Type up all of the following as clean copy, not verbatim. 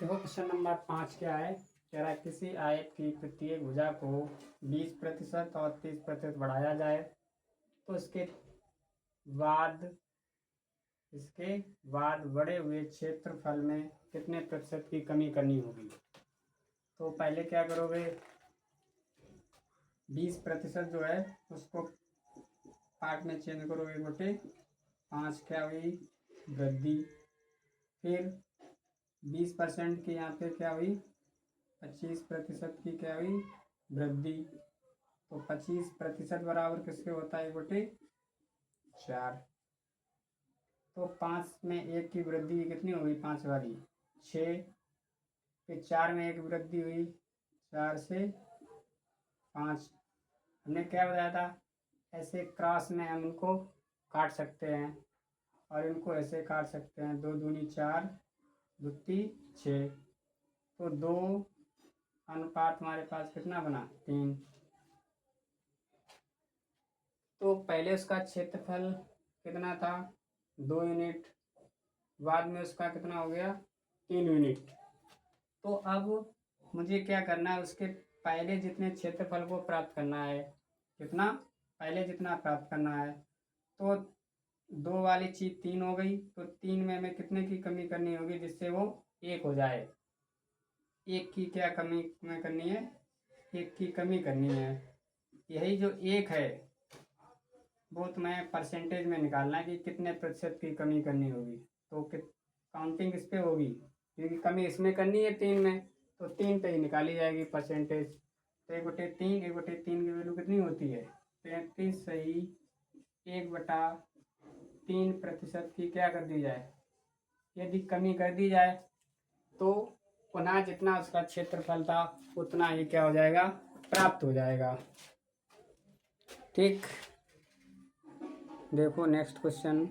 देखो question number 5 क्या है। कह रहा है किसी आयत की प्रत्येक भुजा को 20% और 30% बढ़ाया जाए तो बाद इसके बाद बढ़े हुए क्षेत्रफल में कितने प्रतिशत की कमी करनी होगी। तो पहले क्या करोगे, 20% जो है उसको पार्ट में चेंज करोगे, बटे 5 क्या हुई वृद्धि, फिर 20% की यहाँ पे क्या हुई 25% की क्या हुई वृद्धि। तो 25% बराबर किसके होता है 1/4। तो 5 में 1 की वृद्धि कितनी होगी 5 वाली 6, फिर 4 में 1 वृद्धि हुई 4 से 5। हमने क्या बताया था, ऐसे क्रॉस में हम इनको काट सकते हैं और इनको ऐसे काट सकते हैं, 2 दूनी 4 दुत्ती 6। तो 2 अनुपात हमारे पास कितना बना 3। तो पहले उसका क्षेत्रफल कितना था 2 यूनिट, बाद में उसका कितना हो गया 3 यूनिट। तो अब मुझे क्या करना है, उसके पहले जितने क्षेत्रफल को प्राप्त करना है, कितना पहले जितना प्राप्त करना है। तो 2 वाली चीज़ 3 हो गई, तो 3 में हमें कितने की कमी करनी होगी जिससे वो 1 हो जाए। 1 की क्या कमी में करनी है, 1 की कमी करनी है। यही जो 1 है वो तुम्हें परसेंटेज में निकालना है कि कितने प्रतिशत की कमी करनी होगी। तो काउंटिंग इस पे होगी क्योंकि कमी इसमें करनी है 3 में, तो 3 पे ही निकाली जाएगी परसेंटेज। तो 1/3, 1/3 की वैल्यू कितनी होती है 33 सही 1/3% की क्या कर दी जाए, यदि कमी कर दी जाए तो पुनः जितना उसका क्षेत्रफल था उतना ही क्या हो जाएगा प्राप्त हो जाएगा। ठीक, देखो नेक्स्ट क्वेश्चन।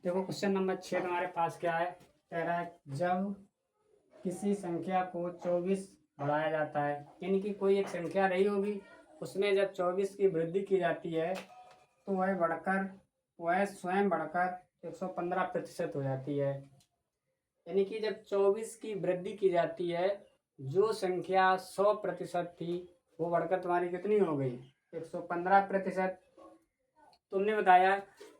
देखो क्वेश्चन नंबर 6 तुम्हारे पास क्या है, कह रहा है जब किसी संख्या को 24 बढ़ाया जाता है, यानी कि कोई एक संख्या रही होगी उसमें जब 24 की वृद्धि की जाती है तो वह स्वयं बढ़कर 115% हो जाती है। यानी कि जब 24 की वृद्धि की जाती है, जो संख्या 100% थी वो बढ़कर तुम्हारी कितनी हो गई 115%। तुमने बताया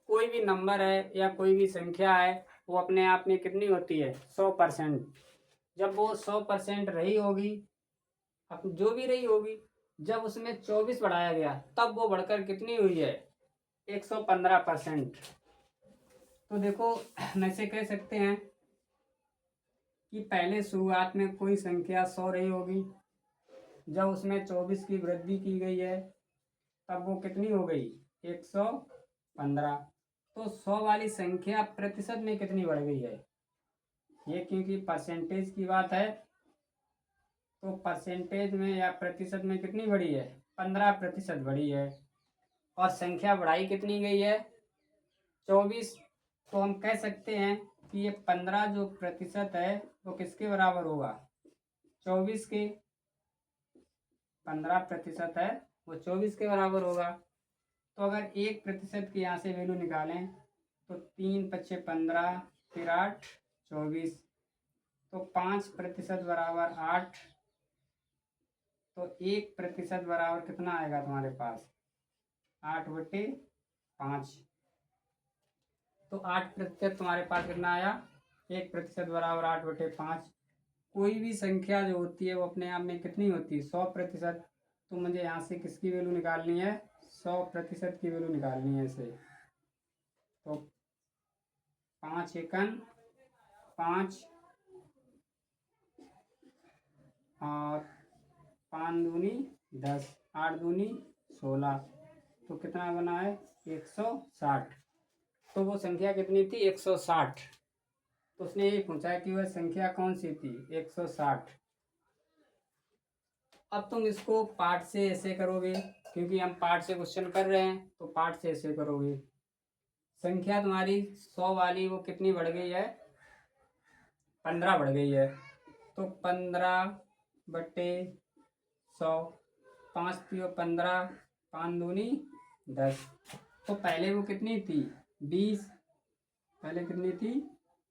कोई भी नंबर है या कोई भी संख्या है वो अपने आप में कितनी होती है 100%। जब वो 100% रही होगी, अब जो भी रही होगी, जब उसमें 24 बढ़ाया गया तब वो बढ़कर कितनी हुई है 115%। तो देखो हम ऐसे कह सकते हैं कि पहले शुरुआत में कोई संख्या 100 रही होगी, जब उसमें 24 की वृद्धि की गई है तब वो कितनी हो गई 115। तो 100 वाली संख्या प्रतिशत में कितनी बढ़ गई है, ये क्योंकि परसेंटेज की बात है तो परसेंटेज में या प्रतिशत में कितनी बढ़ी है 15% बढ़ी है। और संख्या बढ़ाई कितनी गई है 24। तो हम कह सकते हैं कि ये 15 जो प्रतिशत है वो किसके बराबर होगा 24 के। 15% है वो 24 के बराबर होगा। तो अगर 1% की यहाँ से वैल्यू निकालें तो 3 × 5 = 15, फिर 8 24, तो 5% बराबर 8। तो 1% बराबर कितना आएगा तुम्हारे पास 8/5। तो 8% तुम्हारे पास कितना आया 1% बराबर 8/5। कोई भी संख्या जो होती है वो अपने आप में कितनी होती है 100%। तो मुझे यहाँ से किसकी वैल्यू निकालनी है 100% की वैल्यू निकालनी है इसे। तो 5 एकन 5 और 5 दूनी 10, 8 दूनी 16, तो कितना बना है 160। तो वो संख्या कितनी थी 160। तो उसने ये पूछा कि वह संख्या कौन सी थी 160। अब तुम इसको पार्ट से ऐसे करोगे, क्योंकि हम पार्ट से क्वेश्चन कर रहे हैं तो पार्ट से ऐसे करोगे। संख्या तुम्हारी 100 वाली वो कितनी बढ़ गई है 15 बढ़ गई है। तो 15/100, 5 × 15, 5 दूनी 10। तो पहले वो कितनी थी 20, पहले कितनी थी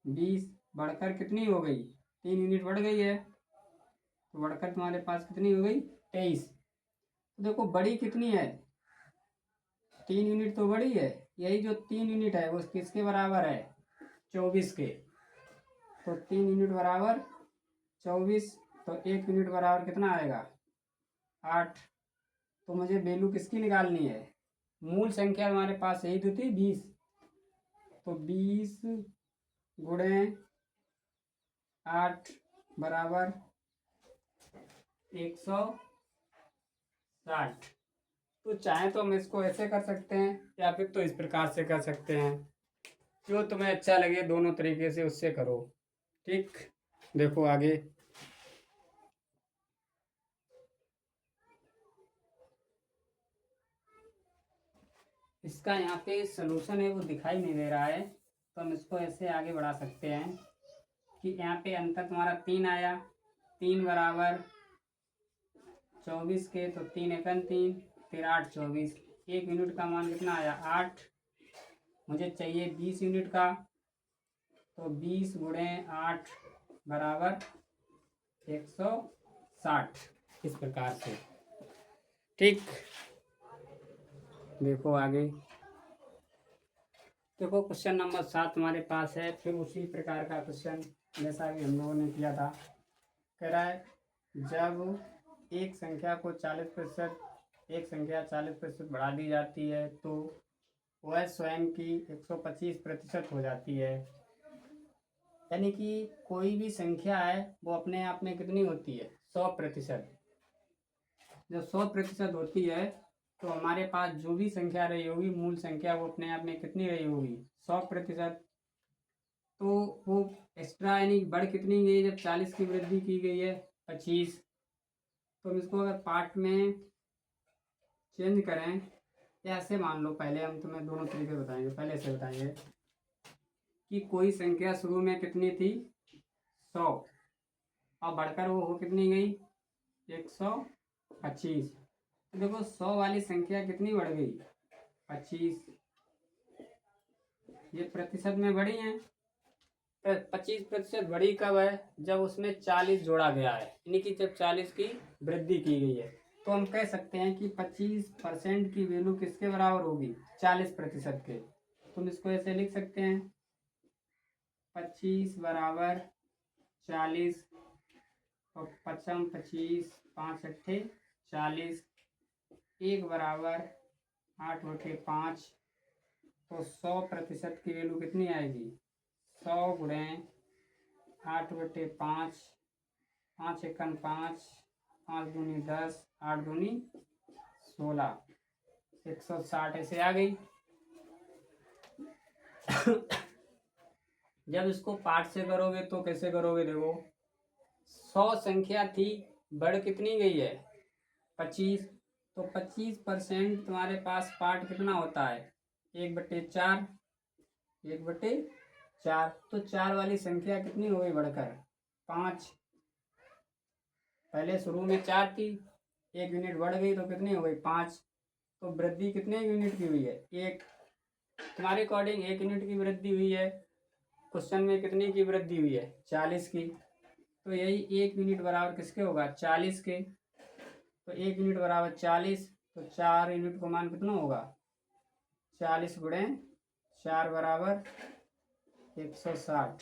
20, बढ़कर कितनी हो गई 3 यूनिट बढ़ गई है, तो बढ़कर तुम्हारे पास कितनी हो गई 23। तो देखो बड़ी कितनी है 3 यूनिट तो बड़ी है, यही जो 3 यूनिट है वो किसके बराबर है 24 के। तो 3 यूनिट बराबर 24, तो 1 यूनिट बराबर कितना आएगा 8। तो मुझे वैल्यू किसकी निकालनी है, मूल संख्या हमारे पास यही तो थी 20, तो 20 गुणे 8 बराबर 160। तो चाहे तो हम इसको ऐसे कर सकते हैं या फिर तो इस प्रकार से कर सकते हैं, जो तुम्हें अच्छा लगे दोनों तरीके से उससे करो। ठीक, देखो आगे। इसका यहाँ पे सलूशन है वो दिखाई नहीं दे रहा है, तो हम इसको ऐसे आगे बढ़ा सकते हैं कि यहाँ पे अंतर तुम्हारा 3 आया, 3 बराबर 24 के, तो 3 एकन 3, फिर 8 24, 1 यूनिट का मान कितना आया 8। मुझे चाहिए 20 यूनिट का, तो 20 गुणे 8 बराबर 160, इस प्रकार से। ठीक, देखो आगे। देखो क्वेश्चन नंबर 7 हमारे पास है, फिर उसी प्रकार का क्वेश्चन जैसा कि हम लोगों ने किया था। कह रहा है जब एक संख्या को 40%, एक संख्या 40% बढ़ा दी जाती है तो वह स्वयं की 125% हो जाती है। यानी कि कोई भी संख्या है वो अपने आप में कितनी होती है 100%। जब 100% होती है तो हमारे पास जो भी संख्या रही होगी मूल संख्या वो अपने आप में कितनी रही होगी 100%। तो वो एक्स्ट्रा यानी बढ़ कितनी गई, जब 40 की वृद्धि की गई है 25। तो हम इसको अगर पार्ट में चेंज करें या ऐसे मान लो, पहले हम तुम्हें दोनों तरीके बताएंगे, पहले से बताएंगे कि कोई संख्या शुरू में कितनी थी 100 और बढ़कर वो हो कितनी गई 125। तो देखो 100 वाली संख्या कितनी बढ़ गई 25, ये प्रतिशत में बढ़ी है। 25% बढ़ी कब है, जब उसमें 40 जोड़ा गया है, यानी कि जब 40 की वृद्धि की गई है। तो हम कह सकते हैं कि 25% की वैल्यू किसके बराबर होगी 40% के। तुम इसको ऐसे लिख सकते हैं 25 बराबर 40, और 55 25 5 अट्ठे 40, 1 बराबर 8/5। तो 100% की वैल्यू कितनी आएगी 100 गुणे 8/5, 5 एकन 5, 5 दूनी 10, 8 दूनी 16, 160 ऐसे आ गई। जब इसको पार्ट से करोगे तो कैसे करोगे, देखो 100 संख्या थी, बढ़ कितनी गई है 25, तो 25% तुम्हारे पास पार्ट कितना होता है 1/4, 1/4। तो 4 वाली संख्या कितनी हो गई बढ़कर 5, पहले शुरू में 4 थी, 1 यूनिट बढ़ गई तो कितनी हो गई 5। तो वृद्धि कितने यूनिट की हुई है 1, तुम्हारे अकॉर्डिंग 1 यूनिट की वृद्धि हुई है। क्वेश्चन में कितनी की वृद्धि हुई है 40 की, तो यही 1 यूनिट बराबर किसके होगा 40 के। तो 1 यूनिट बराबर 40, तो 4 यूनिट का मान कितना होगा 40 गुणे 4 बराबर 160।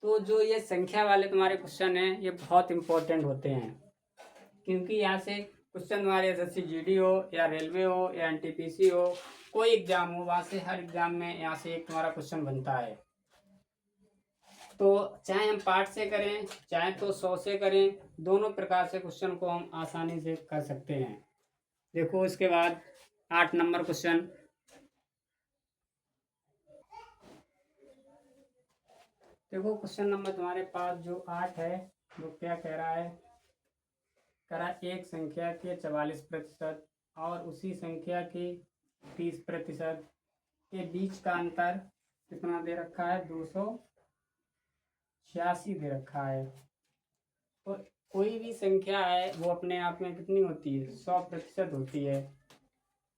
तो जो ये संख्या वाले तुम्हारे क्वेश्चन हैं ये बहुत इंपॉर्टेंट होते हैं, क्योंकि यहाँ से क्वेश्चन तुम्हारे एसएससी जीडी हो या रेलवे हो या एनटीपीसी हो, कोई एग्जाम हो, वहाँ से हर एग्जाम में यहाँ से एक तुम्हारा क्वेश्चन बनता है। तो चाहे हम पार्ट से करें चाहे तो 100 से करें, दोनों प्रकार से क्वेश्चन को हम आसानी से कर सकते हैं। देखो इसके बाद 8 नंबर क्वेश्चन। देखो क्वेश्चन नंबर तुम्हारे पास जो 8 है वो क्या कह रहा है, कह रहा है एक संख्या के 44% और उसी संख्या के 30% के बीच का अंतर कितना दे रखा है 286 दे रखा है। तो कोई भी संख्या है वो अपने आप में कितनी होती है 100% होती है।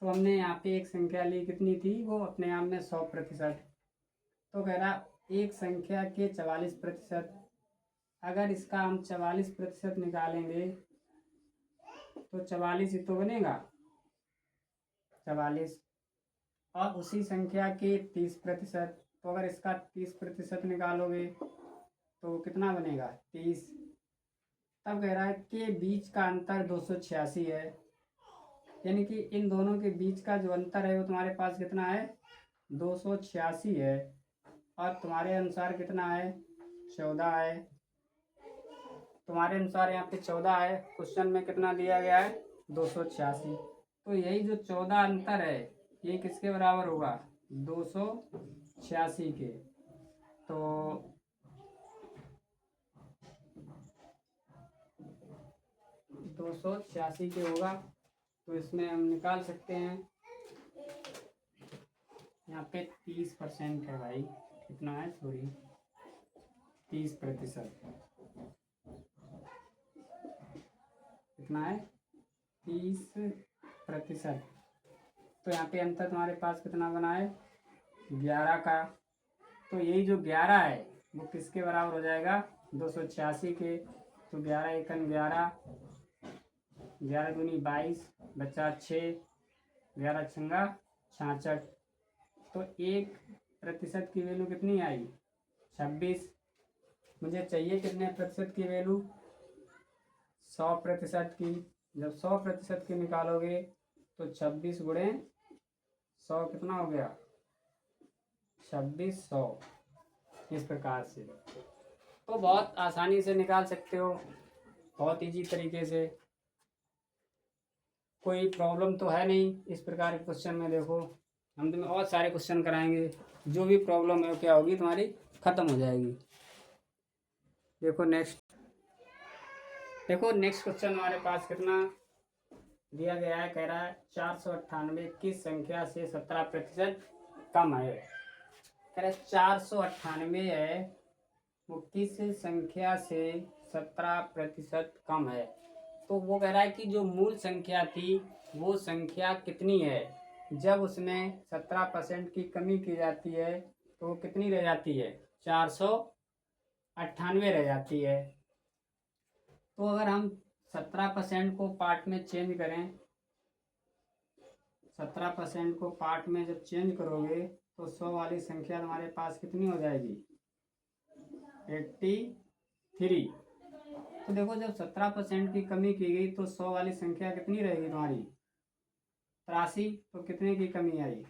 तो हमने यहाँ पे एक संख्या ली, कितनी थी वो अपने आप में 100%। तो कह रहा एक संख्या के 44%, अगर इसका हम 44% निकालेंगे तो 44 ही तो बनेगा, 44। और उसी संख्या के 30%, तो अगर इसका 30% निकालोगे तो कितना बनेगा, 30। तब कह रहा है कि बीच का अंतर 286 है, यानी कि इन दोनों के बीच का जो अंतर है वो तुम्हारे पास कितना है, 286 है। और तुम्हारे अनुसार कितना है, 14 है। तुम्हारे अनुसार यहाँ पे 14 है, क्वेश्चन में कितना दिया गया है, 286। तो यही जो 14 अंतर है ये किसके बराबर होगा, 286 के। तो 286 के होगा, तो इसमें हम निकाल सकते हैं। यहाँ पे 30% है भाई, कितना है, सॉरी 30%, कितना है, 30%। तो यहाँ पे अंतर तुम्हारे पास कितना बना है, 11 का। तो यही जो 11 है वो किसके बराबर हो जाएगा, 286 के। तो 11 एकन 11, 11 दूनी 22, बचा 6, 11 छंगा 66। तो 1% की वैल्यू कितनी आई, 26। मुझे चाहिए कितने प्रतिशत की वैल्यू, 100% की। जब 100% की निकालोगे तो 26 गुणे 100 कितना हो गया, 2600। इस प्रकार से तो बहुत आसानी से निकाल सकते हो, बहुत इजी तरीके से, कोई प्रॉब्लम तो है नहीं इस प्रकार के क्वेश्चन में। देखो हम तुम्हें और सारे क्वेश्चन कराएंगे, जो भी प्रॉब्लम है वो क्या होगी, तुम्हारी खत्म हो जाएगी। देखो नेक्स्ट क्वेश्चन हमारे पास कितना दिया गया है, कह रहा है 498 किस संख्या से 17% कम है। कह रहा है 498 है वो किस संख्या से 17% कम है। तो वो कह रहा है कि जो मूल संख्या थी वो संख्या कितनी है, जब उसमें 17% की कमी की जाती है तो वो कितनी रह जाती है, 498 रह जाती है। तो अगर हम 17% को पार्ट में चेंज करें, 17% को पार्ट में जब चेंज करोगे तो 100 वाली संख्या तुम्हारे पास कितनी हो जाएगी, 83। तो देखो जब 17% की कमी की गई तो 100 वाली संख्या कितनी रहेगी तुम्हारी, 83। तो कितने की कमी आई,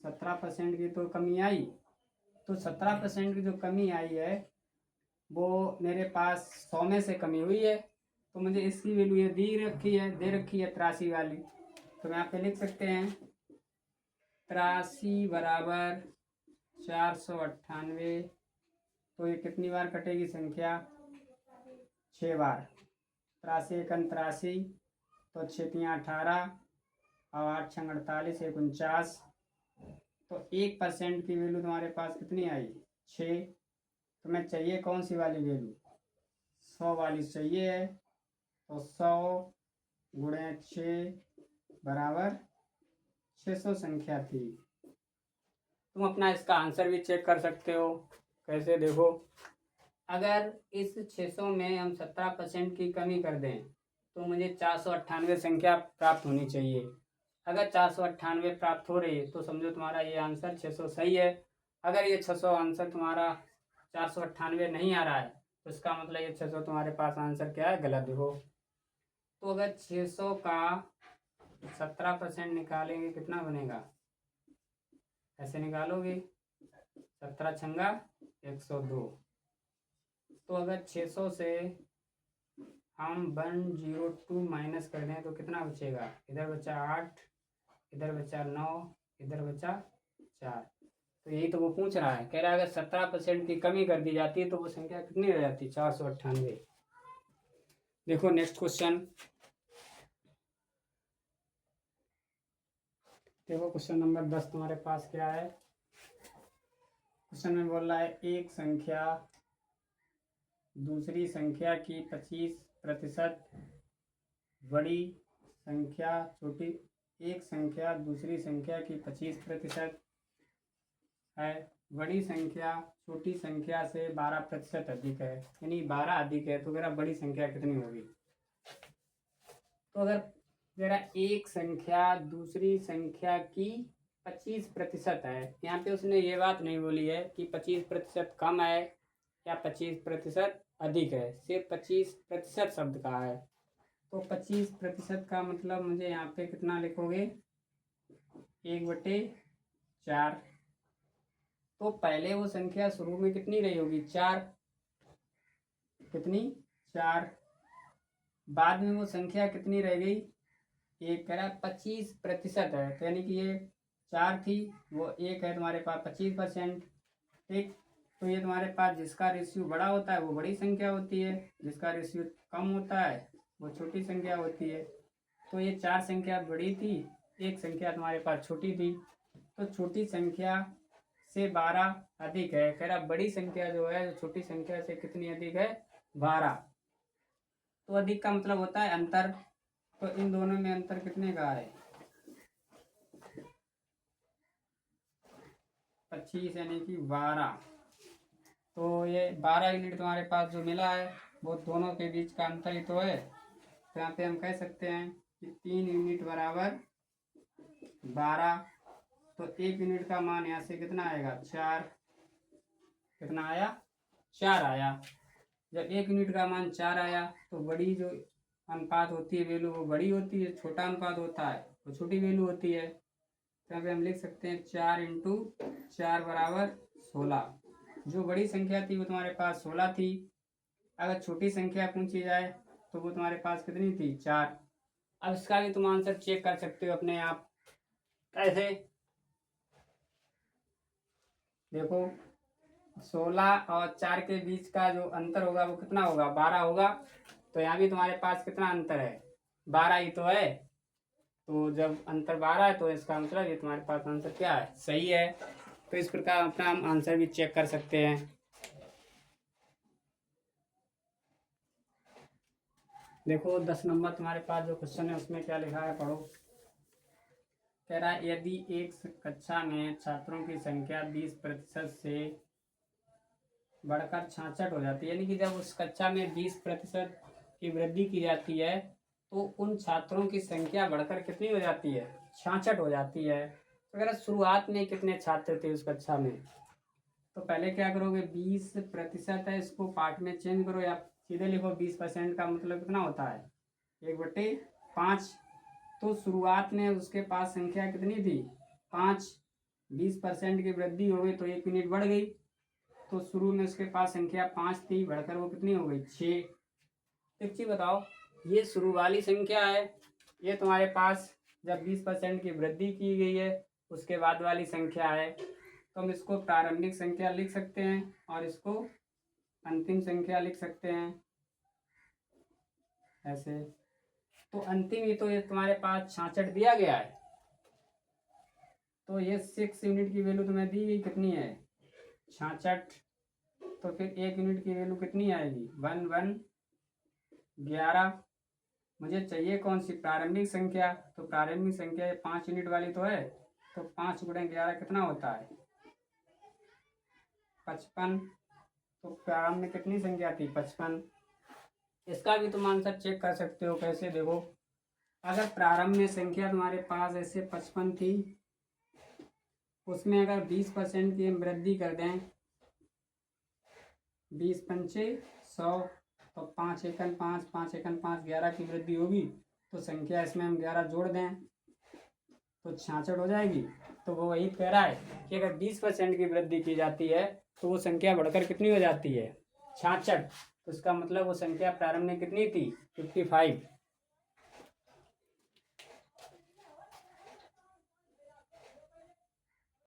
17% की तो कमी आई। तो 17% की जो कमी आई है वो मेरे पास 100 में से कमी हुई है, तो मुझे इसकी वैल्यू ये दे रखी है 83 वाली। तो यहाँ पे लिख सकते हैं 83 बराबर 498। तो ये कितनी बार कटेगी संख्या, 6 बार। 83 एकन 83, तो 6 तियाँ 18 और 8 छंग 48, 49। तो 1% की वैल्यू तुम्हारे पास कितनी आई, 6। तुम्हें चाहिए कौन सी वाली वैल्यू, 100 वाली चाहिए है। तो 100 गुणे 6 बराबर 600 संख्या थी। तुम अपना इसका आंसर भी चेक कर सकते हो। कैसे, देखो अगर इस 600 में हम 17% की कमी कर दें तो मुझे 498 संख्या प्राप्त होनी चाहिए। अगर 498 प्राप्त हो रही है तो समझो तुम्हारा ये आंसर 600 सही है। अगर ये 600 आंसर तुम्हारा 498 नहीं आ रहा है तो इसका मतलब ये 600 तुम्हारे पास आंसर क्या है, गलत। देखो तो अगर 600 का 17% निकालेंगे कितना बनेगा, ऐसे निकालोगे 17 छंगा 102। तो अगर 600 से हम 102 माइनस कर दें तो कितना बचेगा, इधर बचा 8, इधर बचा 9, इधर बचा 4। तो यही तो वो पूछ रहा है, कह रहा है अगर 17% की कमी कर दी जाती है तो वो संख्या कितनी रह जाती है, 498। देखो नेक्स्ट क्वेश्चन, देखो क्वेश्चन नंबर 10 तुम्हारे पास क्या है। क्वेश्चन में बोल रहा है एक संख्या दूसरी संख्या की 25% बड़ी संख्या छोटी एक संख्या दूसरी संख्या की 25% है, बड़ी संख्या छोटी संख्या से 12% अधिक है, यानी 12 अधिक है, तो मेरा बड़ी संख्या कितनी होगी। तो अगर मेरा एक संख्या दूसरी संख्या की 25% है, यहाँ पे उसने ये बात नहीं बोली है कि 25% कम है या 25% अधिक है, सिर्फ 25% शब्द कहा है। तो 25% का मतलब मुझे यहाँ पे कितना लिखोगे, 1/4। तो पहले वो संख्या शुरू में कितनी रही होगी, 4, कितनी 4, बाद में वो संख्या कितनी रह गई, एक कह रहा 25% है, तो यानी कि ये 4 थी, वो एक है तुम्हारे पास 25%। ठीक, तो ये तुम्हारे पास जिसका रेशियो बड़ा होता है वो बड़ी संख्या होती है, जिसका रेशियो कम होता है वो छोटी संख्या होती है। तो ये 4 संख्या बड़ी थी, एक संख्या तुम्हारे पास छोटी थी, तो छोटी संख्या से 12 अधिक है, कह रहा बड़ी संख्या जो है छोटी संख्या से कितनी अधिक है, 12। तो अधिक का मतलब होता है अंतर, तो इन दोनों में अंतर कितने का है, 25 यानी कि 12। तो ये 12 यूनिट तुम्हारे पास जो मिला है वो दोनों के बीच का अंतर ही तो है। तो यहाँ पे हम कह सकते हैं कि 3 यूनिट बराबर 12। तो 1 यूनिट का मान यहाँ से कितना आएगा, 4। कितना आया, 4 आया। जब 1 यूनिट का मान 4 आया तो बड़ी जो अनुपात होती है वैल्यू वो बड़ी होती है, छोटा अनुपात होता है वो छोटी वैल्यू होती है। तो यहाँ पे हम लिख सकते हैं 4 × 4 बराबर 16। जो बड़ी संख्या थी वो तुम्हारे पास 16 थी। अगर छोटी संख्या पूछी जाए तो वो तुम्हारे पास कितनी थी, 4। अब इसका भी तुम आंसर चेक कर सकते हो अपने आप। कैसे, देखो 16 और 4 के बीच का जो अंतर होगा वो कितना होगा, 12 होगा। तो यहाँ भी तुम्हारे पास कितना अंतर है, 12 ही तो है। तो जब अंतर 12 है तो इसका मतलब ये तुम्हारे पास आंसर क्या है, सही है। तो इस प्रकार अपना हम आंसर भी चेक कर सकते हैं। देखो 10 नंबर तुम्हारे पास जो क्वेश्चन है उसमें क्या लिखा है, पढ़ो। कह रहा है यदि एक कक्षा में छात्रों की संख्या 20% से बढ़कर 66 हो जाती है, यानी कि जब उस कक्षा में 20% की वृद्धि की जाती है तो उन छात्रों की संख्या बढ़कर कितनी हो जाती है, 66 हो जाती है। तो अगर शुरुआत में कितने छात्र थे उस कक्षा में, तो पहले क्या करोगे, 20% है इसको पार्ट में चेंज करो या सीधे लिखो। 20% का मतलब कितना होता है, 1/5। तो शुरुआत में उसके पास संख्या कितनी थी, 5। 20% की वृद्धि हो गई तो 1 यूनिट बढ़ गई। तो शुरू में उसके पास संख्या 5 थी, बढ़कर वो कितनी हो गई, 6। एक चीज बताओ, ये शुरू वाली संख्या है, ये तुम्हारे पास जब 20% की वृद्धि की गई है उसके बाद वाली संख्या है। तो हम इसको प्रारंभिक संख्या लिख सकते हैं और इसको अंतिम संख्या लिख सकते हैं ऐसे। तो अंतिम ही तो ये तुम्हारे पास 66 दिया गया है, तो ये 6 यूनिट की वैल्यू तुम्हें दी गई कितनी है, 66। तो फिर 1 यूनिट की वैल्यू कितनी आएगी, 1 1 11। मुझे चाहिए कौन सी, प्रारंभिक संख्या। तो प्रारंभिक संख्या ये 5 यूनिट वाली तो है, तो 5 × 11 कितना होता है, 55। तो प्रारंभ में कितनी संख्या थी, 55। इसका भी तुम आंसर चेक कर सकते हो। कैसे, देखो अगर प्रारंभ में संख्या तुम्हारे पास ऐसे 55 थी, उसमें अगर 20% की हम वृद्धि कर दें, 20 पंचे 100, तो 5 एकन 5 5 एकन 5 11 की वृद्धि होगी। तो संख्या इसमें हम 11 जोड़ दें तो 66 हो जाएगी। तो वो वही कह रहा है कि अगर 20% की वृद्धि की जाती है तो वो संख्या बढ़कर कितनी हो जाती है, 66। तो इसका मतलब वो संख्या प्रारंभ में कितनी थी, 55।